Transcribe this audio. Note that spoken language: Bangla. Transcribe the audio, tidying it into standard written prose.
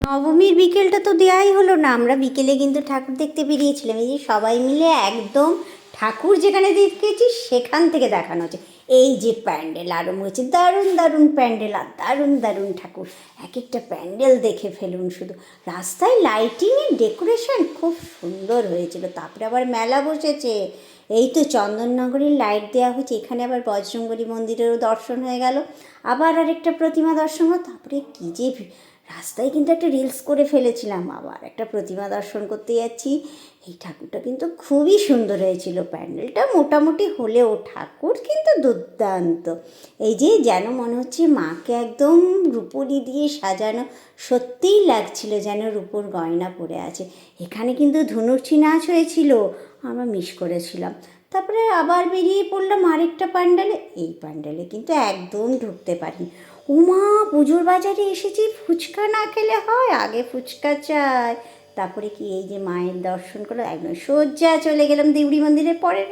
নবমীর বিকেলটা তো দেওয়াই হলো না। আমরা বিকেলে কিন্তু ঠাকুর দেখতে বেরিয়েছিলাম, এই যে সবাই মিলে একদম ঠাকুর যেখানে দেখেছি সেখান থেকে দেখানো হচ্ছে। এই যে প্যান্ডেল আরম্ভ হয়েছে, দারুণ দারুণ প্যান্ডেল আর দারুণ দারুণ ঠাকুর। এক একটা প্যান্ডেল দেখে ফেলুন শুধু। রাস্তায় লাইটিংয়ের ডেকোরেশন খুব সুন্দর হয়েছিল। তারপরে আবার মেলা বসেছে। এই তো চন্দননগরের লাইট দেওয়া হয়েছে, এখানে আবার বজরঙ্গলী মন্দিরেরও দর্শন হয়ে গেল, আবার আরেকটা প্রতিমা দর্শন হলো। তারপরে কী যে রাস্তায় কিন্তু একটা রিলস করে ফেলেছিলাম, আবার একটা প্রতিমা দর্শন করতে যাচ্ছি। এই ঠাকুরটা কিন্তু খুবই সুন্দর হয়েছিল, প্যান্ডেলটা মোটামুটি হলেও ঠাকুর কিন্তু দুর্দান্ত। এই যে যেন মনে হচ্ছে মাকে একদম রূপোলি দিয়ে সাজানো, সত্যিই লাগছিল যেন রূপোর গয়না পরে আছে। এখানে কিন্তু ধনুর্চি নাচ হয়েছিল, আমরা মিস করেছিলাম। তারপরে আবার বেরিয়ে পড়লাম আরেকটা প্যান্ডেলে। এই প্যান্ডেলে কিন্তু একদম ঢুকতে পারিনি। উমা, পুজোর বাজারে এসেছি, ফুচকা না খেলে হয়, আগে ফুচকা চাই। তারপরে কি এই যে মায়ের দর্শন করলো, একদম সোজা চলে গেলাম দেউড়ি মন্দিরের পরের